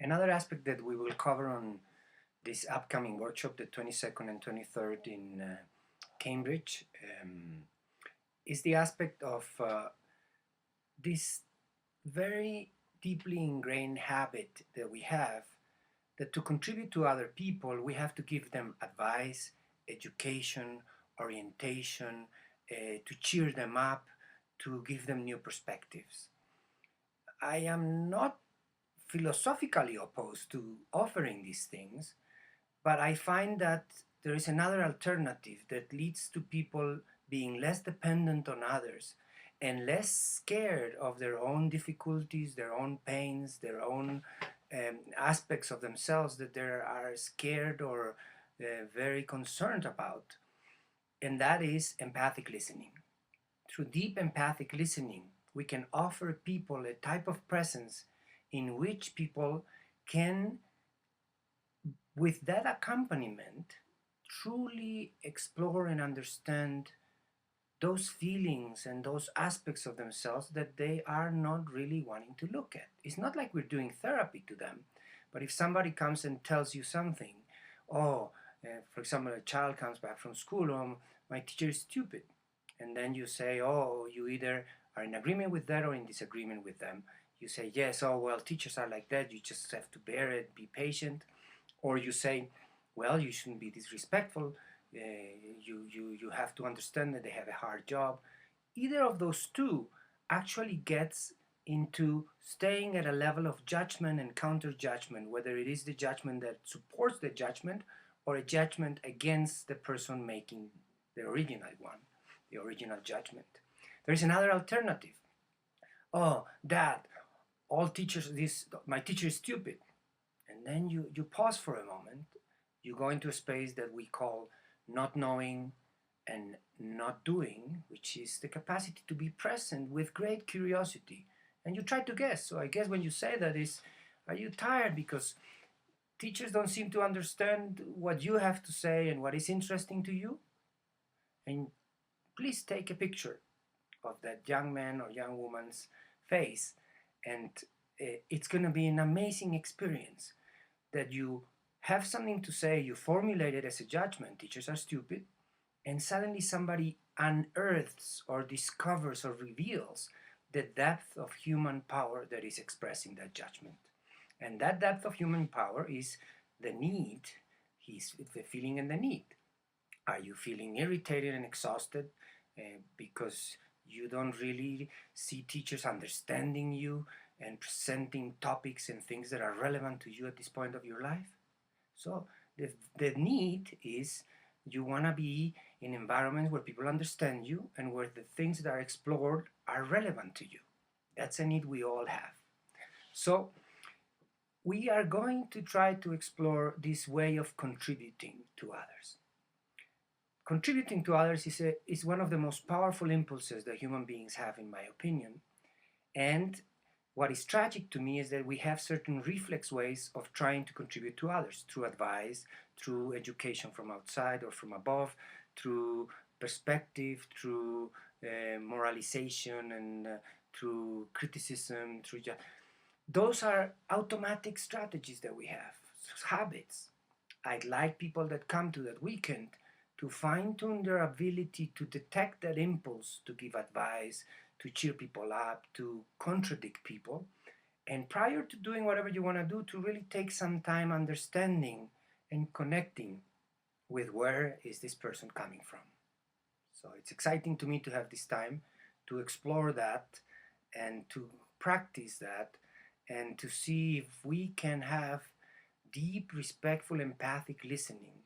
Another aspect that we will cover on this upcoming workshop, the 22nd and 23rd in Cambridge, is the aspect of this very deeply ingrained habit that we have, that to contribute to other people, we have to give them advice, education, orientation, to cheer them up, to give them new perspectives. I am not philosophically opposed to offering these things, but I find that there is another alternative that leads to people being less dependent on others and less scared of their own difficulties, their own pains, their own aspects of themselves that they are scared or very concerned about. And that is empathic listening. Through deep empathic listening, we can offer people a type of presence in which people can, with that accompaniment, truly explore and understand those feelings and those aspects of themselves that they are not really wanting to look at. It's not like we're doing therapy to them, but if somebody comes and tells you something, oh, for example, a child comes back from school, my teacher is stupid, and then you say, oh, you either are in agreement with that or in disagreement with them. You say, yes, oh, well, teachers are like that, you just have to bear it, be patient. Or you say, well, you shouldn't be disrespectful, you have to understand that they have a hard job. Either of those two actually gets into staying at a level of judgment and counter judgment, whether it is the judgment that supports the judgment or a judgment against the person making the original one, the original judgment. There is another alternative. Oh, Dad, all teachers, my teacher is stupid. And then you pause for a moment, you go into a space that we call not knowing and not doing, which is the capacity to be present with great curiosity. And you try to guess. So I guess when you say that is, are you tired because teachers don't seem to understand what you have to say and what is interesting to you? And please take a picture of that young man or young woman's face, and it's going to be an amazing experience that you have something to say, you formulate it as a judgment, teachers are stupid, and suddenly somebody unearths or discovers or reveals the depth of human power that is expressing that judgment. And that depth of human power is the need, the feeling and the need. Are you feeling irritated and exhausted because you don't really see teachers understanding you and presenting topics and things that are relevant to you at this point of your life? So the need is you want to be in environments where people understand you and where the things that are explored are relevant to you. That's a need we all have. So we are going to try to explore this way of contributing to others. Contributing to others is one of the most powerful impulses that human beings have, in my opinion. And what is tragic to me is that we have certain reflex ways of trying to contribute to others through advice, through education from outside or from above, through perspective, through moralization, and through criticism, those are automatic strategies that we have, habits. I'd like people that come to that weekend to fine-tune their ability to detect that impulse to give advice, to cheer people up, to contradict people, and prior to doing whatever you want to do, to really take some time understanding and connecting with where is this person coming from. So it's exciting to me to have this time to explore that and to practice that and to see if we can have deep, respectful, empathic listening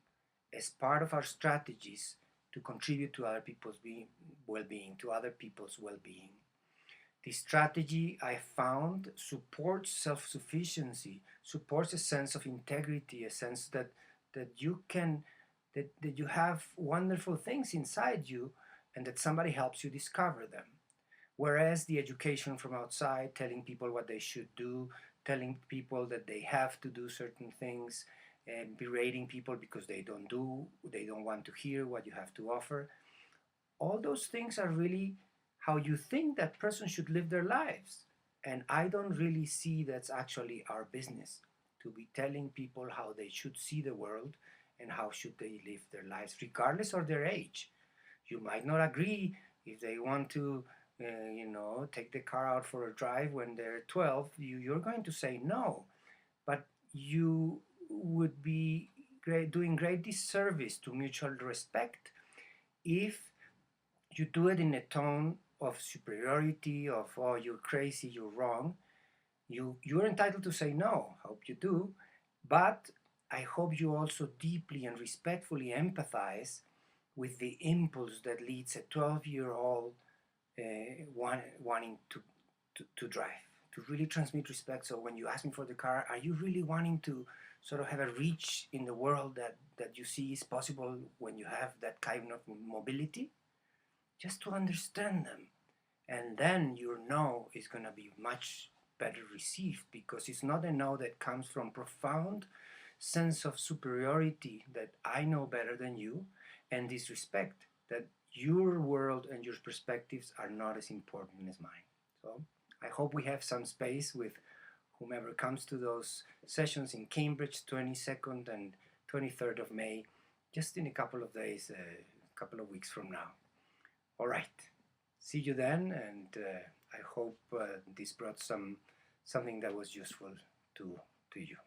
as part of our strategies to contribute to other people's well-being, to other people's well-being. This strategy, I found, supports self-sufficiency, supports a sense of integrity, a sense that you can, that you have wonderful things inside you and that somebody helps you discover them. Whereas the education from outside, telling people what they should do, telling people that they have to do certain things, and berating people because they don't want to hear what you have to offer. All those things are really how you think that person should live their lives. And I don't really see that's actually our business. to be telling people how they should see the world and how should they live their lives, regardless of their age. You might not agree if they want to, take the car out for a drive when they're 12. You're going to say no, but you would be doing great disservice to mutual respect if you do it in a tone of superiority, of oh, you're crazy, you're wrong. You're entitled to say no. Hope you do, but I hope you also deeply and respectfully empathize with the impulse that leads a 12-year-old wanting to drive, to really transmit respect. So when you ask me for the car, are you really wanting to sort of have a reach in the world that you see is possible when you have that kind of mobility? Just to understand them. And then your no is going to be much better received, because it's not a no that comes from profound sense of superiority, that I know better than you, and disrespect, that your world and your perspectives are not as important as mine. So I hope we have some space with whomever comes to those sessions in Cambridge, 22nd and 23rd of May, just in a couple of days, a couple of weeks from now. All right. See you then, and I hope this brought something that was useful to you.